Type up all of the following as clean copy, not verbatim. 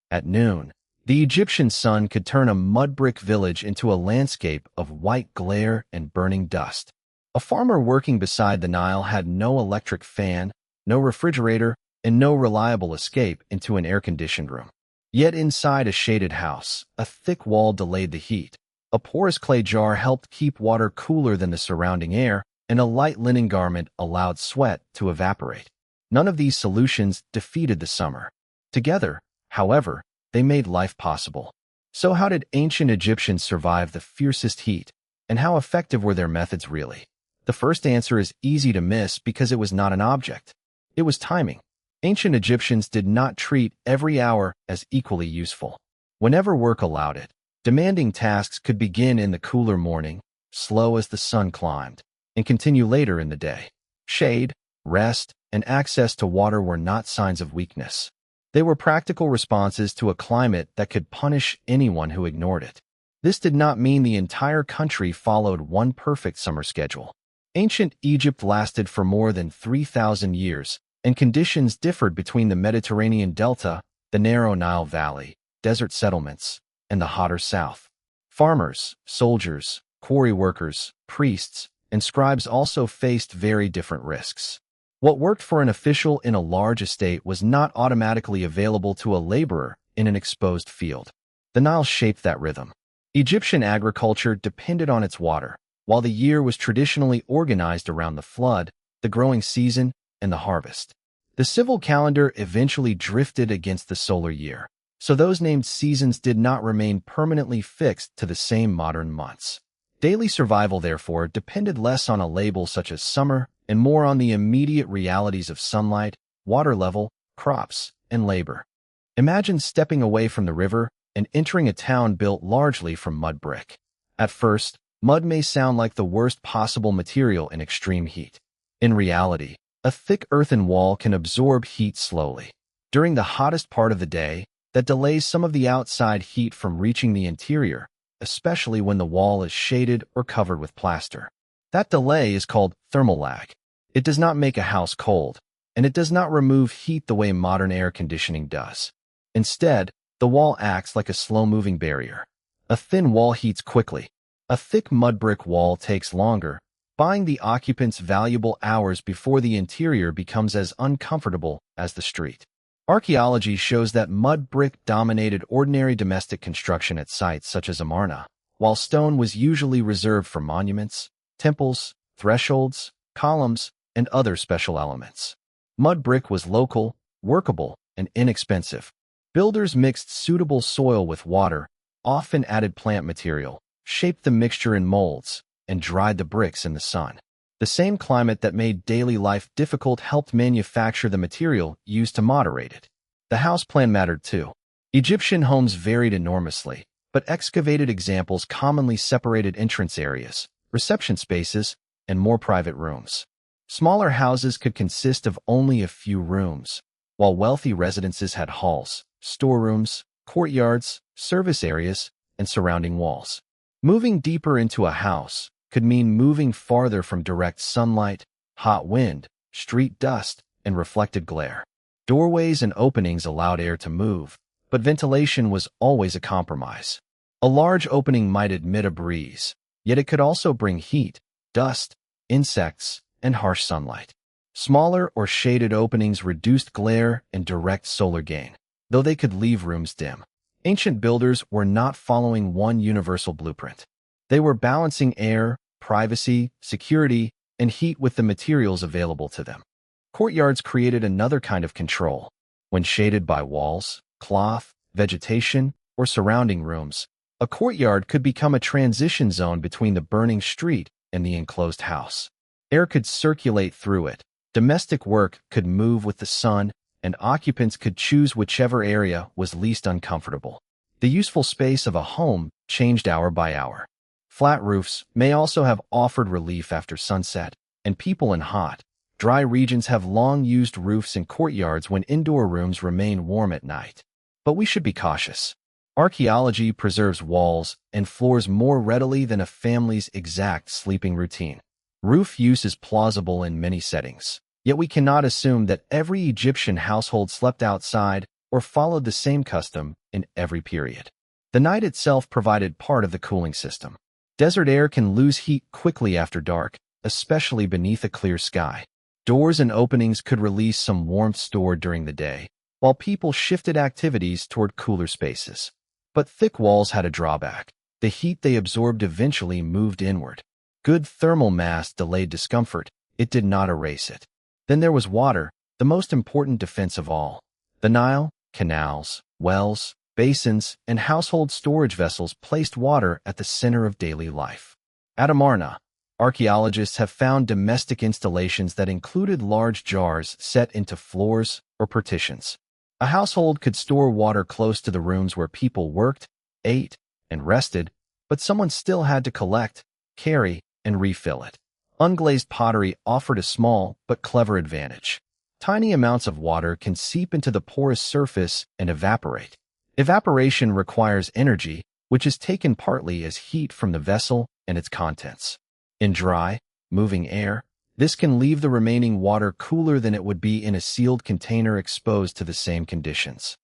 At noon, the Egyptian sun could turn a mud-brick village into a landscape of white glare and burning dust. A farmer working beside the Nile had no electric fan, no refrigerator, and no reliable escape into an air-conditioned room. Yet inside a shaded house, a thick wall delayed the heat. A porous clay jar helped keep water cooler than the surrounding air, and a light linen garment allowed sweat to evaporate. None of these solutions defeated the summer. Together, however, they made life possible. So how did ancient Egyptians survive the fiercest heat, and how effective were their methods really? The first answer is easy to miss because it was not an object. It was timing. Ancient Egyptians did not treat every hour as equally useful. Whenever work allowed it, demanding tasks could begin in the cooler morning, slow as the sun climbed, and continue later in the day. Shade, rest, and access to water were not signs of weakness. They were practical responses to a climate that could punish anyone who ignored it. This did not mean the entire country followed one perfect summer schedule. Ancient Egypt lasted for more than 3,000 years, and conditions differed between the Mediterranean delta, the narrow Nile Valley, desert settlements, and the hotter south. Farmers, soldiers, quarry workers, priests, and scribes also faced very different risks. What worked for an official in a large estate was not automatically available to a laborer in an exposed field. The Nile shaped that rhythm. Egyptian agriculture depended on its water, while the year was traditionally organized around the flood, the growing season, and the harvest. The civil calendar eventually drifted against the solar year, so those named seasons did not remain permanently fixed to the same modern months. Daily survival, therefore, depended less on a label such as summer and more on the immediate realities of sunlight, water level, crops, and labor. Imagine stepping away from the river and entering a town built largely from mud brick. At first, mud may sound like the worst possible material in extreme heat. In reality, a thick earthen wall can absorb heat slowly. During the hottest part of the day, that delays some of the outside heat from reaching the interior, especially when the wall is shaded or covered with plaster. That delay is called thermal lag. It does not make a house cold, and it does not remove heat the way modern air conditioning does. Instead, the wall acts like a slow-moving barrier. A thin wall heats quickly. A thick mud brick wall takes longer, buying the occupants valuable hours before the interior becomes as uncomfortable as the street. Archaeology shows that mud brick dominated ordinary domestic construction at sites such as Amarna, while stone was usually reserved for monuments, temples, thresholds, columns, and other special elements. Mud brick was local, workable, and inexpensive. Builders mixed suitable soil with water, often added plant material, shaped the mixture in molds, and dried the bricks in the sun. The same climate that made daily life difficult helped manufacture the material used to moderate it. The house plan mattered too. Egyptian homes varied enormously, but excavated examples commonly separated entrance areas, reception spaces, and more private rooms. Smaller houses could consist of only a few rooms, while wealthy residences had halls, storerooms, courtyards, service areas, and surrounding walls. Moving deeper into a house could mean moving farther from direct sunlight, hot wind, street dust, and reflected glare. Doorways and openings allowed air to move, but ventilation was always a compromise. A large opening might admit a breeze, yet it could also bring heat, dust, insects, and harsh sunlight. Smaller or shaded openings reduced glare and direct solar gain, though they could leave rooms dim. Ancient builders were not following one universal blueprint. They were balancing air, privacy, security, and heat with the materials available to them. Courtyards created another kind of control. When shaded by walls, cloth, vegetation, or surrounding rooms, a courtyard could become a transition zone between the burning street and the enclosed house. Air could circulate through it, domestic work could move with the sun, and occupants could choose whichever area was least uncomfortable. The useful space of a home changed hour by hour. Flat roofs may also have offered relief after sunset, and people in hot, dry regions have long used roofs in courtyards when indoor rooms remain warm at night. But we should be cautious. Archaeology preserves walls and floors more readily than a family's exact sleeping routine. Roof use is plausible in many settings, yet we cannot assume that every Egyptian household slept outside or followed the same custom in every period. The night itself provided part of the cooling system. Desert air can lose heat quickly after dark, especially beneath a clear sky. Doors and openings could release some warmth stored during the day, while people shifted activities toward cooler spaces. But thick walls had a drawback. The heat they absorbed eventually moved inward. Good thermal mass delayed discomfort. It did not erase it. Then there was water, the most important defense of all. The Nile, canals, wells, basins, and household storage vessels placed water at the center of daily life. At Amarna, archaeologists have found domestic installations that included large jars set into floors or partitions. A household could store water close to the rooms where people worked, ate, and rested, but someone still had to collect, carry, and refill it. Unglazed pottery offered a small but clever advantage. Tiny amounts of water can seep into the porous surface and evaporate. Evaporation requires energy, which is taken partly as heat from the vessel and its contents. In dry, moving air, this can leave the remaining water cooler than it would be in a sealed container exposed to the same conditions.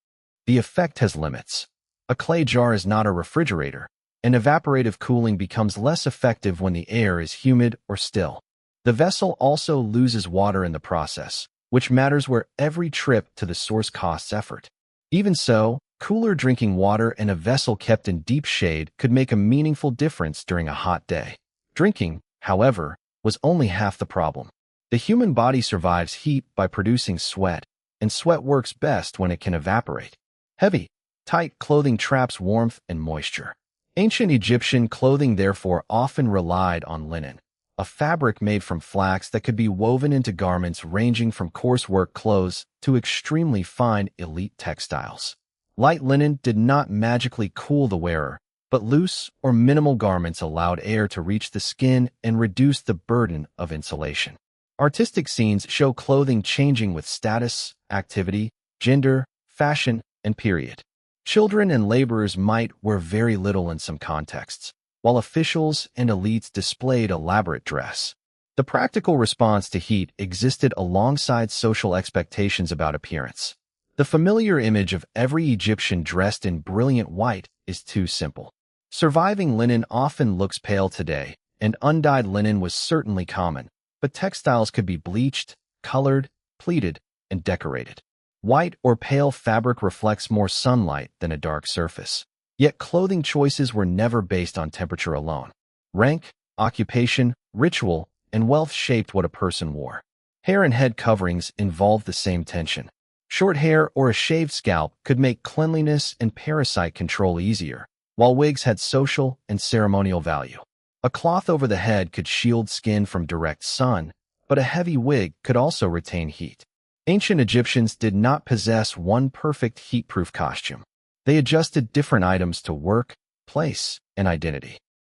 The effect has limits. A clay jar is not a refrigerator, and evaporative cooling becomes less effective when the air is humid or still. The vessel also loses water in the process, which matters where every trip to the source costs effort. Even so, cooler drinking water in a vessel kept in deep shade could make a meaningful difference during a hot day. Drinking, however, was only half the problem. The human body survives heat by producing sweat, and sweat works best when it can evaporate. Heavy, tight clothing traps warmth and moisture. Ancient Egyptian clothing therefore often relied on linen, a fabric made from flax that could be woven into garments ranging from coarse work clothes to extremely fine elite textiles. Light linen did not magically cool the wearer, but loose or minimal garments allowed air to reach the skin and reduce the burden of insulation. Artistic scenes show clothing changing with status, activity, gender, fashion, and period. Children and laborers might wear very little in some contexts, while officials and elites displayed elaborate dress. The practical response to heat existed alongside social expectations about appearance. The familiar image of every Egyptian dressed in brilliant white is too simple. Surviving linen often looks pale today, and undyed linen was certainly common, but textiles could be bleached, colored, pleated, and decorated. White or pale fabric reflects more sunlight than a dark surface. Yet clothing choices were never based on temperature alone. Rank, occupation, ritual, and wealth shaped what a person wore. Hair and head coverings involved the same tension. Short hair or a shaved scalp could make cleanliness and parasite control easier, while wigs had social and ceremonial value. A cloth over the head could shield skin from direct sun, but a heavy wig could also retain heat. Ancient Egyptians did not possess one perfect heat-proof costume. They adjusted different items to work, place, and identity.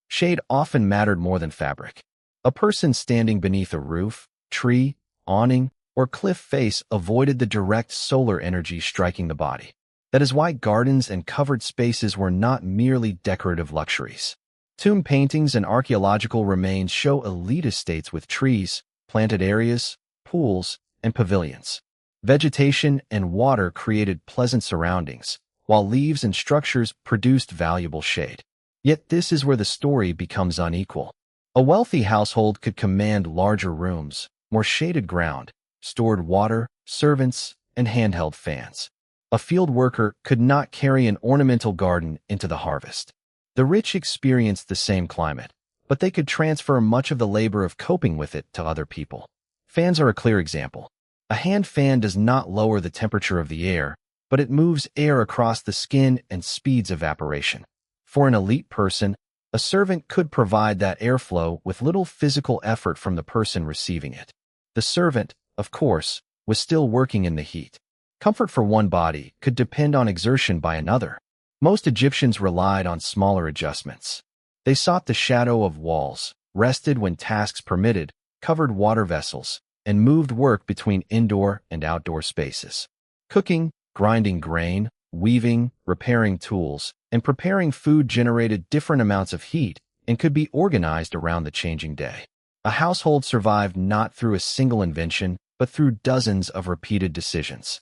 Shade often mattered more than fabric. A person standing beneath a roof, tree, awning, or cliff face avoided the direct solar energy striking the body. That is why gardens and covered spaces were not merely decorative luxuries. Tomb paintings and archaeological remains show elite estates with trees, planted areas, pools, and pavilions. Vegetation and water created pleasant surroundings, while leaves and structures produced valuable shade. Yet this is where the story becomes unequal. A wealthy household could command larger rooms, more shaded ground, stored water, servants, and handheld fans. A field worker could not carry an ornamental garden into the harvest. The rich experienced the same climate, but they could transfer much of the labor of coping with it to other people. Fans are a clear example. A hand fan does not lower the temperature of the air, but it moves air across the skin and speeds evaporation. For an elite person, a servant could provide that airflow with little physical effort from the person receiving it. The servant, of course, was still working in the heat. Comfort for one body could depend on exertion by another. Most Egyptians relied on smaller adjustments. They sought the shadow of walls, rested when tasks permitted, covered water vessels, and moved work between indoor and outdoor spaces. Cooking, grinding grain, weaving, repairing tools, and preparing food generated different amounts of heat and could be organized around the changing day. A household survived not through a single invention, but through dozens of repeated decisions.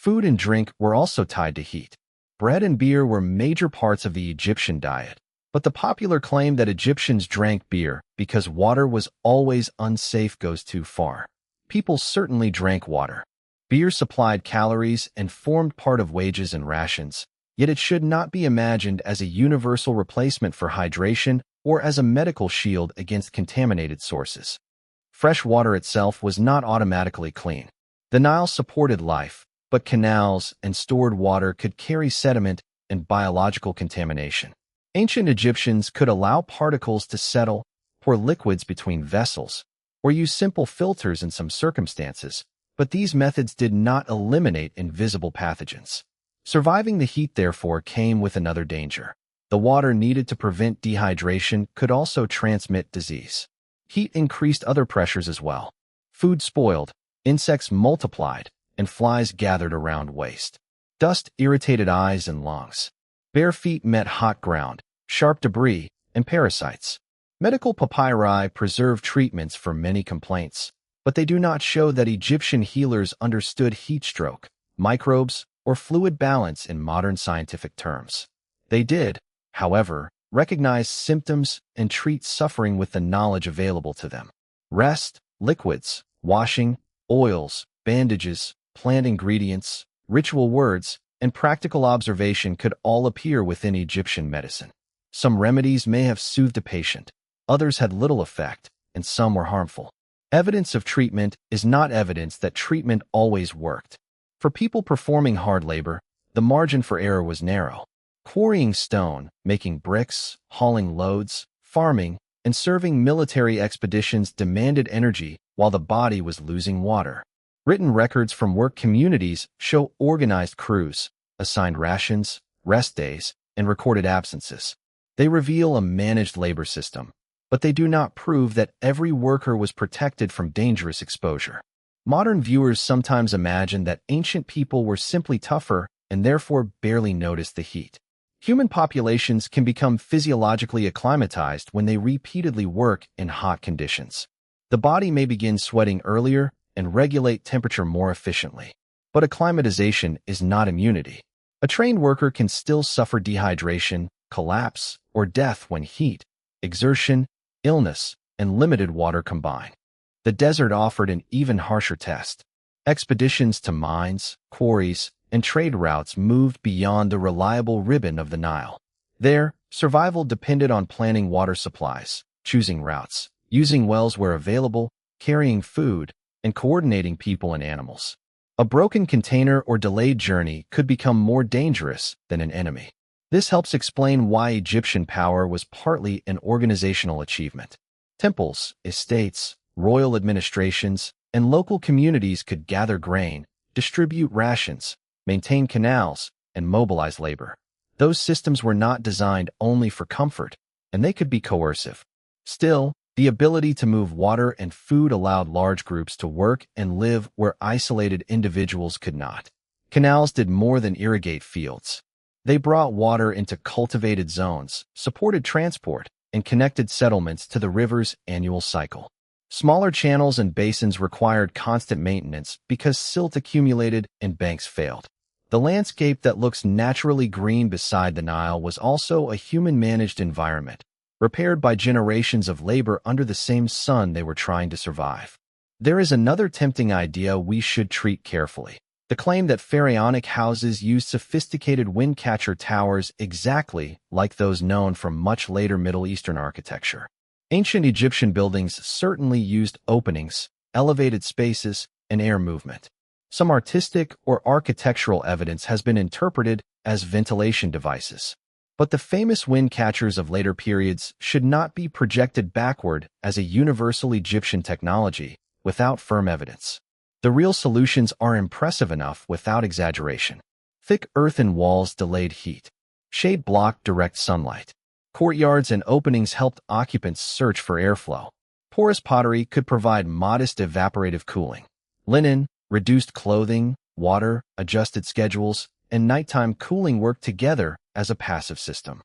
Food and drink were also tied to heat. Bread and beer were major parts of the Egyptian diet, but the popular claim that Egyptians drank beer because water was always unsafe goes too far. People certainly drank water. Beer supplied calories and formed part of wages and rations, yet it should not be imagined as a universal replacement for hydration or as a medical shield against contaminated sources. Fresh water itself was not automatically clean. The Nile supported life, but canals and stored water could carry sediment and biological contamination. Ancient Egyptians could allow particles to settle, pour liquids between vessels, or use simple filters in some circumstances, but these methods did not eliminate invisible pathogens. Surviving the heat, therefore, came with another danger. The water needed to prevent dehydration could also transmit disease. Heat increased other pressures as well. Food spoiled, insects multiplied, and flies gathered around waste. Dust irritated eyes and lungs. Bare feet met hot ground, sharp debris, and parasites. Medical papyri preserve treatments for many complaints, but they do not show that Egyptian healers understood heat stroke, microbes, or fluid balance in modern scientific terms. They did, however, recognize symptoms and treat suffering with the knowledge available to them. Rest, liquids, washing, oils, bandages, plant ingredients, ritual words, and practical observation could all appear within Egyptian medicine. Some remedies may have soothed a patient, others had little effect, and some were harmful. Evidence of treatment is not evidence that treatment always worked. For people performing hard labor, the margin for error was narrow. Quarrying stone, making bricks, hauling loads, farming, and serving military expeditions demanded energy while the body was losing water. Written records from work communities show organized crews, assigned rations, rest days, and recorded absences. They reveal a managed labor system, but they do not prove that every worker was protected from dangerous exposure. Modern viewers sometimes imagine that ancient people were simply tougher and therefore barely noticed the heat. Human populations can become physiologically acclimatized when they repeatedly work in hot conditions. The body may begin sweating earlier and regulate temperature more efficiently. But acclimatization is not immunity. A trained worker can still suffer dehydration, collapse, or death when heat, exertion, illness, and limited water combine. The desert offered an even harsher test. Expeditions to mines, quarries, and trade routes moved beyond the reliable ribbon of the Nile. There, survival depended on planning water supplies, choosing routes, using wells where available, carrying food, and coordinating people and animals. A broken container or delayed journey could become more dangerous than an enemy. This helps explain why Egyptian power was partly an organizational achievement. Temples, estates, royal administrations, and local communities could gather grain, distribute rations, maintain canals, and mobilize labor. Those systems were not designed only for comfort, and they could be coercive. Still, the ability to move water and food allowed large groups to work and live where isolated individuals could not. Canals did more than irrigate fields. They brought water into cultivated zones, supported transport, and connected settlements to the river's annual cycle. Smaller channels and basins required constant maintenance because silt accumulated and banks failed. The landscape that looks naturally green beside the Nile was also a human-managed environment, repaired by generations of labor under the same sun they were trying to survive. There is another tempting idea we should treat carefully. The claim that pharaonic houses used sophisticated windcatcher towers exactly like those known from much later Middle Eastern architecture. Ancient Egyptian buildings certainly used openings, elevated spaces, and air movement. Some artistic or architectural evidence has been interpreted as ventilation devices. But the famous wind catchers of later periods should not be projected backward as a universal Egyptian technology without firm evidence. The real solutions are impressive enough without exaggeration. Thick earthen walls delayed heat. Shade blocked direct sunlight. Courtyards and openings helped occupants search for airflow. Porous pottery could provide modest evaporative cooling. Linen, reduced clothing, water, adjusted schedules, and nighttime cooling worked together as a passive system.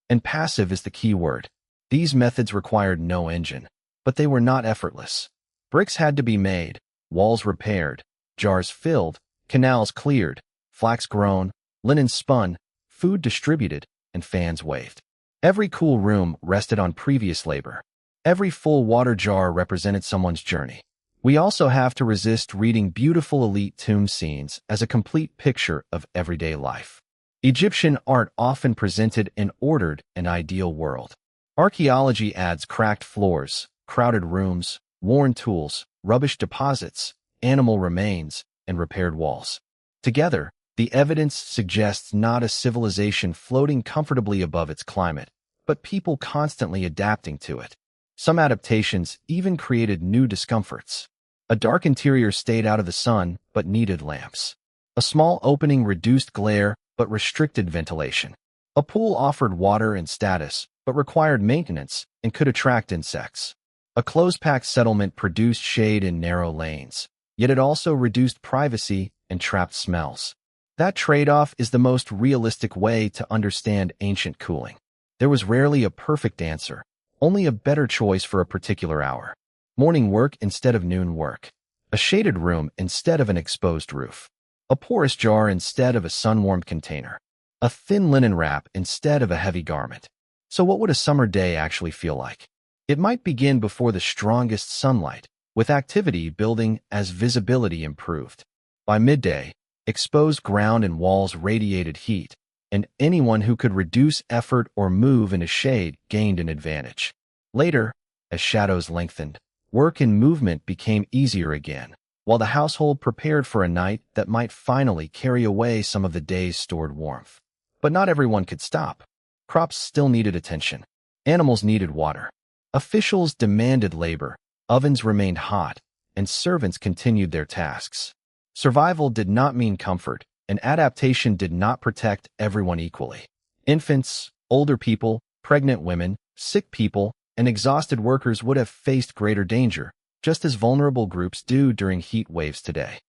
And passive is the key word. These methods required no engine, but they were not effortless. Bricks had to be made, walls repaired, jars filled, canals cleared, flax grown, linen spun, food distributed, and fans waved. Every cool room rested on previous labor. Every full water jar represented someone's journey. We also have to resist reading beautiful elite tomb scenes as a complete picture of everyday life. Egyptian art often presented an ordered and ideal world. Archaeology adds cracked floors, crowded rooms, worn tools, rubbish deposits, animal remains, and repaired walls. Together, the evidence suggests not a civilization floating comfortably above its climate, but people constantly adapting to it. Some adaptations even created new discomforts. A dark interior stayed out of the sun but needed lamps. A small opening reduced glare but restricted ventilation. A pool offered water and status but required maintenance and could attract insects. A close-packed settlement produced shade in narrow lanes, yet it also reduced privacy and trapped smells. That trade-off is the most realistic way to understand ancient cooling. There was rarely a perfect answer, only a better choice for a particular hour. Morning work instead of noon work. A shaded room instead of an exposed roof. A porous jar instead of a sun-warmed container. A thin linen wrap instead of a heavy garment. So what would a summer day actually feel like? It might begin before the strongest sunlight, with activity building as visibility improved. By midday, exposed ground and walls radiated heat, and anyone who could reduce effort or move in a shade gained an advantage. Later, as shadows lengthened, work and movement became easier again, while the household prepared for a night that might finally carry away some of the day's stored warmth. But not everyone could stop. Crops still needed attention. Animals needed water. Officials demanded labor. Ovens remained hot, and servants continued their tasks. Survival did not mean comfort, and adaptation did not protect everyone equally. Infants, older people, pregnant women, sick people, and exhausted workers would have faced greater danger, just as vulnerable groups do during heat waves today.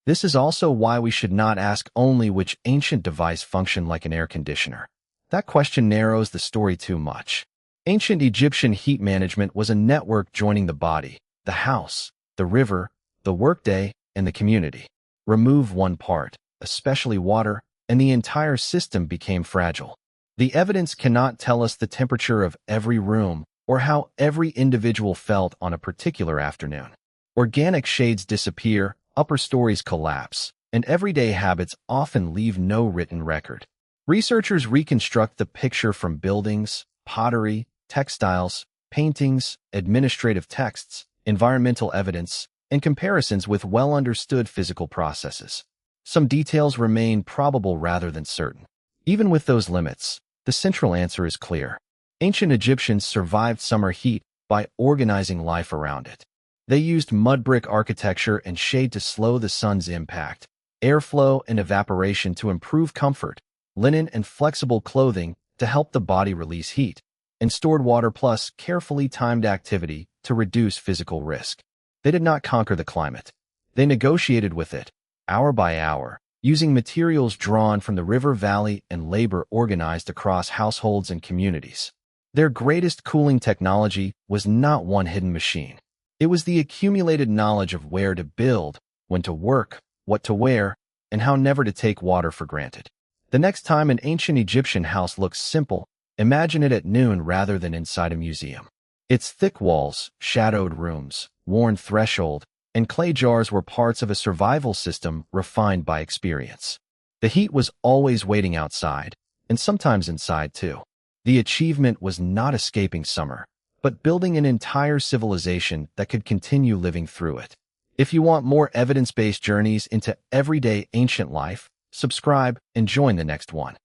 This is also why we should not ask only which ancient device functioned like an air conditioner. That question narrows the story too much. Ancient Egyptian heat management was a network joining the body, the house, the river, the workday, and the community. Remove one part, especially water, and the entire system became fragile. The evidence cannot tell us the temperature of every room or how every individual felt on a particular afternoon. Organic shades disappear, upper stories collapse, and everyday habits often leave no written record. Researchers reconstruct the picture from buildings, pottery, textiles, paintings, administrative texts, environmental evidence, and comparisons with well-understood physical processes. Some details remain probable rather than certain. Even with those limits, the central answer is clear. Ancient Egyptians survived summer heat by organizing life around it. They used mudbrick architecture and shade to slow the sun's impact, airflow and evaporation to improve comfort, linen and flexible clothing to help the body release heat, and stored water plus carefully timed activity to reduce physical risk. They did not conquer the climate. They negotiated with it, hour by hour, using materials drawn from the river valley and labor organized across households and communities. Their greatest cooling technology was not one hidden machine. It was the accumulated knowledge of where to build, when to work, what to wear, and how never to take water for granted. The next time an ancient Egyptian house looks simple, imagine it at noon rather than inside a museum. Its thick walls, shadowed rooms, worn threshold, and clay jars were parts of a survival system refined by experience. The heat was always waiting outside, and sometimes inside too. The achievement was not escaping summer, but building an entire civilization that could continue living through it. If you want more evidence-based journeys into everyday ancient life, subscribe and join the next one.